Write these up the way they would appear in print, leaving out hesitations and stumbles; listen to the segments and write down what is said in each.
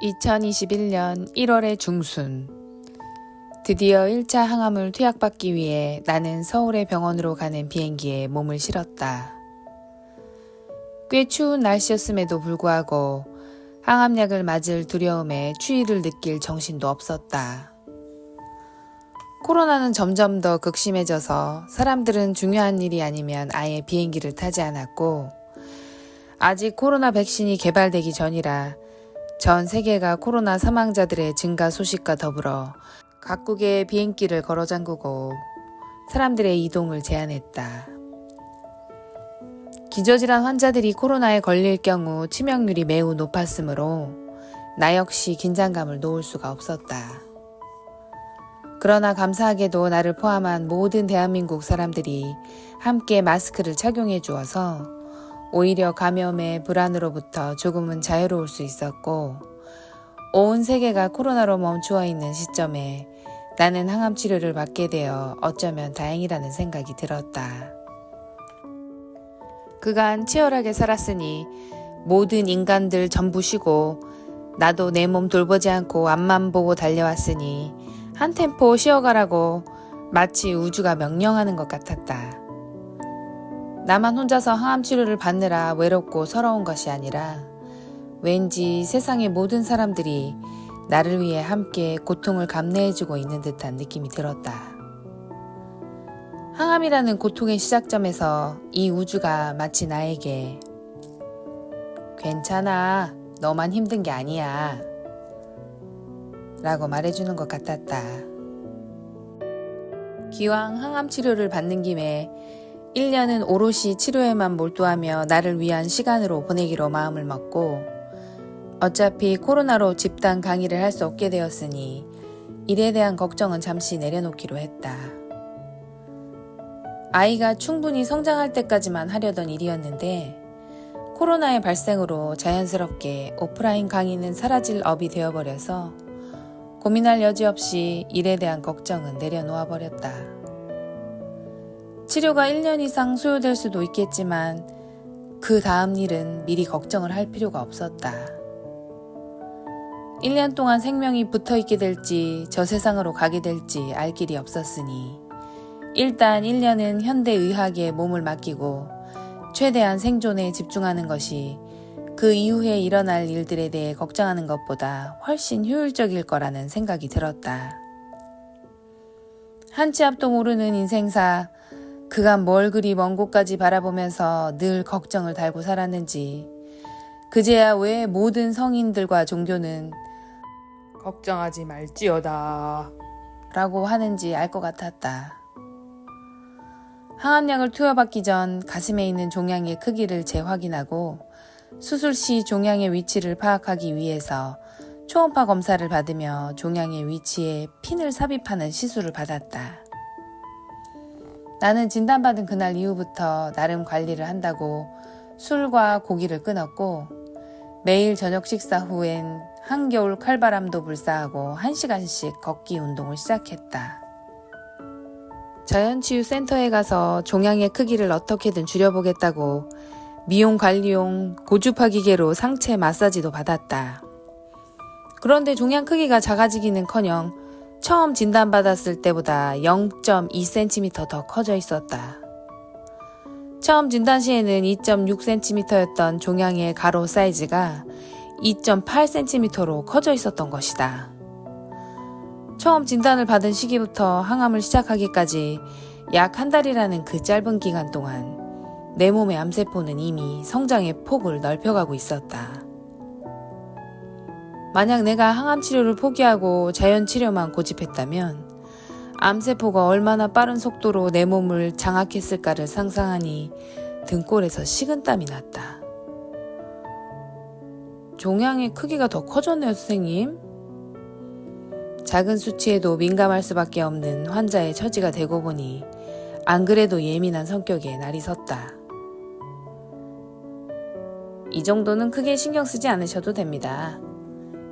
2021년 1월의 중순, 드디어 1차 항암을 투약받기 위해 나는 서울의 병원으로 가는 비행기에 몸을 실었다. 꽤 추운 날씨였음에도 불구하고 항암약을 맞을 두려움에 추위를 느낄 정신도 없었다. 코로나는 점점 더 극심해져서 사람들은 중요한 일이 아니면 아예 비행기를 타지 않았고, 아직 코로나 백신이 개발되기 전이라 전 세계가 코로나 사망자들의 증가 소식과 더불어 각국의 비행기를 걸어 잠그고 사람들의 이동을 제한했다. 기저질환 환자들이 코로나에 걸릴 경우 치명률이 매우 높았으므로 나 역시 긴장감을 놓을 수가 없었다. 그러나 감사하게도 나를 포함한 모든 대한민국 사람들이 함께 마스크를 착용해 주어서 오히려 감염의 불안으로부터 조금은 자유로울 수 있었고, 온 세계가 코로나로 멈추어 있는 시점에 나는 항암 치료를 받게 되어 어쩌면 다행이라는 생각이 들었다. 그간 치열하게 살았으니 모든 인간들 전부 쉬고 나도 내 몸 돌보지 않고 앞만 보고 달려왔으니 한 템포 쉬어가라고 마치 우주가 명령하는 것 같았다. 나만 혼자서 항암 치료를 받느라 외롭고 서러운 것이 아니라 왠지 세상의 모든 사람들이 나를 위해 함께 고통을 감내해주고 있는 듯한 느낌이 들었다. 항암이라는 고통의 시작점에서 이 우주가 마치 나에게 괜찮아, 너만 힘든 게 아니야 라고 말해주는 것 같았다. 기왕 항암 치료를 받는 김에 1년은 오롯이 치료에만 몰두하며 나를 위한 시간으로 보내기로 마음을 먹고, 어차피 코로나로 집단 강의를 할 수 없게 되었으니 일에 대한 걱정은 잠시 내려놓기로 했다. 아이가 충분히 성장할 때까지만 하려던 일이었는데 코로나의 발생으로 자연스럽게 오프라인 강의는 사라질 업이 되어버려서 고민할 여지 없이 일에 대한 걱정은 내려놓아 버렸다. 치료가 1년 이상 소요될 수도 있겠지만 그 다음 일은 미리 걱정을 할 필요가 없었다. 1년 동안 생명이 붙어있게 될지 저 세상으로 가게 될지 알 길이 없었으니 일단 1년은 현대의학에 몸을 맡기고 최대한 생존에 집중하는 것이 그 이후에 일어날 일들에 대해 걱정하는 것보다 훨씬 효율적일 거라는 생각이 들었다. 한 치 앞도 모르는 인생사, 그간 뭘 그리 먼 곳까지 바라보면서 늘 걱정을 달고 살았는지 그제야 왜 모든 성인들과 종교는 걱정하지 말지어다 라고 하는지 알 것 같았다. 항암약을 투여받기 전 가슴에 있는 종양의 크기를 재확인하고 수술 시 종양의 위치를 파악하기 위해서 초음파 검사를 받으며 종양의 위치에 핀을 삽입하는 시술을 받았다. 나는 진단받은 그날 이후부터 나름 관리를 한다고 술과 고기를 끊었고 매일 저녁 식사 후엔 한겨울 칼바람도 불사하고 1시간씩 걷기 운동을 시작했다. 자연치유센터에 가서 종양의 크기를 어떻게든 줄여보겠다고 미용관리용 고주파 기계로 상체 마사지도 받았다. 그런데 종양 크기가 작아지기는커녕 처음 진단받았을 때보다 0.2cm 더 커져 있었다. 처음 진단 시에는 2.6cm였던 종양의 가로 사이즈가 2.8cm로 커져 있었던 것이다. 처음 진단을 받은 시기부터 항암을 시작하기까지 약 한 달이라는 그 짧은 기간 동안 내 몸의 암세포는 이미 성장의 폭을 넓혀가고 있었다. 만약 내가 항암 치료를 포기하고 자연 치료만 고집했다면 암세포가 얼마나 빠른 속도로 내 몸을 장악했을까를 상상하니 등골에서 식은땀이 났다. 종양의 크기가 더 커졌네요, 선생님. 작은 수치에도 민감할 수밖에 없는 환자의 처지가 되고 보니 안 그래도 예민한 성격에 날이 섰다. 이 정도는 크게 신경 쓰지 않으셔도 됩니다.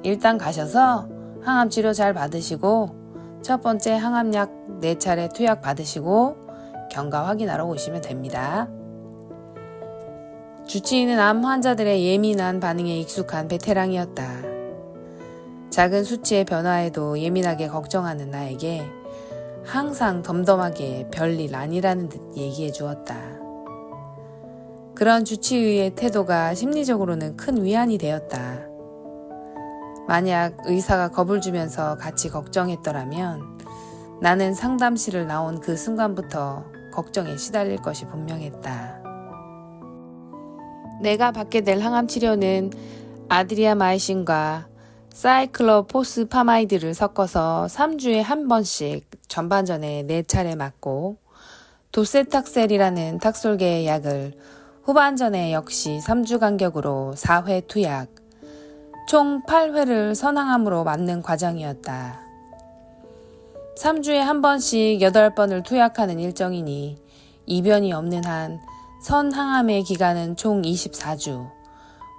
일단 가셔서 항암 치료 잘 받으시고 첫 번째 항암약 4차례 투약 받으시고 경과 확인하러 오시면 됩니다. 주치의는 암 환자들의 예민한 반응에 익숙한 베테랑이었다. 작은 수치의 변화에도 예민하게 걱정하는 나에게 항상 덤덤하게 별일 아니라는 듯 얘기해 주었다. 그런 주치의의 태도가 심리적으로는 큰 위안이 되었다. 만약 의사가 겁을 주면서 같이 걱정했더라면 나는 상담실을 나온 그 순간부터 걱정에 시달릴 것이 분명했다. 내가 받게 될 항암 치료는 아드리아마이신과 사이클로포스파마이드를 섞어서 3주에 한 번씩 전반전에 4차례 맞고 도세탁셀이라는 탁솔계의 약을 후반전에 역시 3주 간격으로 4회 투약, 총 8회를 선항암으로 맞는 과정이었다. 3주에 한 번씩 8번을 투약하는 일정이니 이변이 없는 한 선항암의 기간은 총 24주,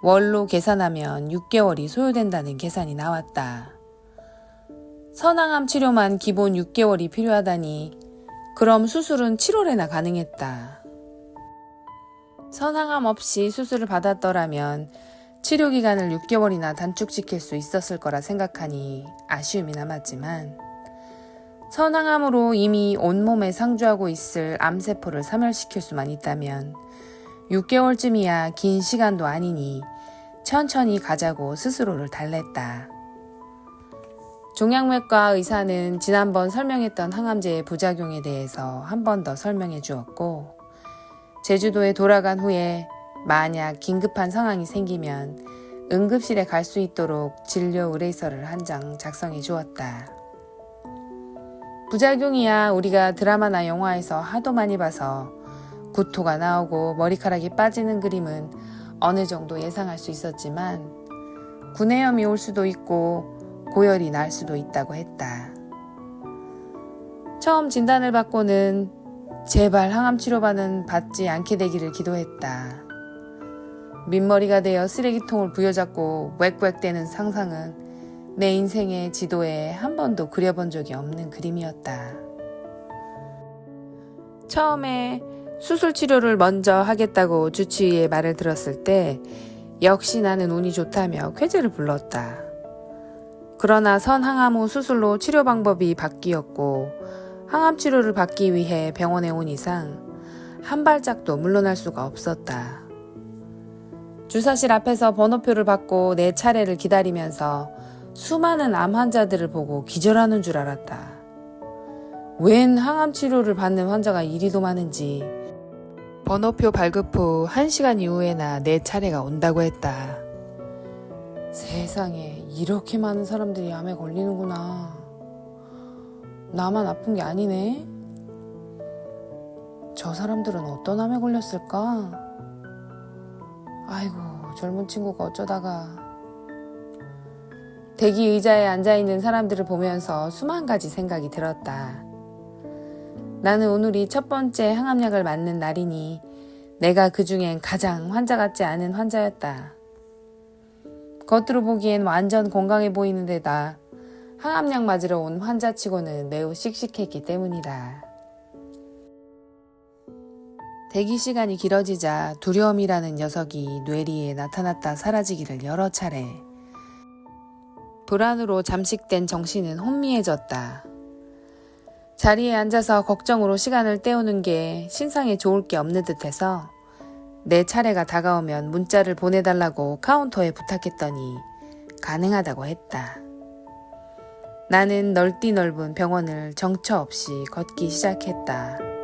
월로 계산하면 6개월이 소요된다는 계산이 나왔다. 선항암 치료만 기본 6개월이 필요하다니 그럼 수술은 7월에나 가능했다. 선항암 없이 수술을 받았더라면 치료 기간을 6개월이나 단축시킬 수 있었을 거라 생각하니 아쉬움이 남았지만 선항암으로 이미 온몸에 상주하고 있을 암세포를 사멸시킬 수만 있다면 6개월쯤이야 긴 시간도 아니니 천천히 가자고 스스로를 달랬다. 종양외과 의사는 지난번 설명했던 항암제의 부작용에 대해서 한 번 더 설명해 주었고 제주도에 돌아간 후에 만약 긴급한 상황이 생기면 응급실에 갈 수 있도록 진료 의뢰서를 한 장 작성해 주었다. 부작용이야 우리가 드라마나 영화에서 하도 많이 봐서 구토가 나오고 머리카락이 빠지는 그림은 어느 정도 예상할 수 있었지만 구내염이 올 수도 있고 고열이 날 수도 있다고 했다. 처음 진단을 받고는 제발 항암 치료받은 받지 않게 되기를 기도했다. 민머리가 되어 쓰레기통을 부여잡고 웩웩대는 상상은 내 인생의 지도에 한 번도 그려본 적이 없는 그림이었다. 처음에 수술 치료를 먼저 하겠다고 주치의의 말을 들었을 때 역시 나는 운이 좋다며 쾌재를 불렀다. 그러나 선항암 후 수술로 치료 방법이 바뀌었고 항암 치료를 받기 위해 병원에 온 이상 한 발짝도 물러날 수가 없었다. 주사실 앞에서 번호표를 받고 내 차례를 기다리면서 수많은 암 환자들을 보고 기절하는 줄 알았다. 웬 항암 치료를 받는 환자가 이리도 많은지 번호표 발급 후 1시간 이후에나 내 차례가 온다고 했다. 세상에 이렇게 많은 사람들이 암에 걸리는구나. 나만 아픈 게 아니네. 저 사람들은 어떤 암에 걸렸을까? 아이고 젊은 친구가 어쩌다가. 대기 의자에 앉아있는 사람들을 보면서 수만 가지 생각이 들었다. 나는 오늘이 첫 번째 항암약을 맞는 날이니 내가 그 중엔 가장 환자 같지 않은 환자였다. 겉으로 보기엔 완전 건강해 보이는 데다 항암약 맞으러 온 환자치고는 매우 씩씩했기 때문이다. 대기 시간이 길어지자 두려움이라는 녀석이 뇌리에 나타났다 사라지기를 여러 차례. 불안으로 잠식된 정신은 혼미해졌다. 자리에 앉아서 걱정으로 시간을 때우는 게 신상에 좋을 게 없는 듯해서 내 차례가 다가오면 문자를 보내달라고 카운터에 부탁했더니 가능하다고 했다. 나는 넓디 넓은 병원을 정처 없이 걷기 시작했다.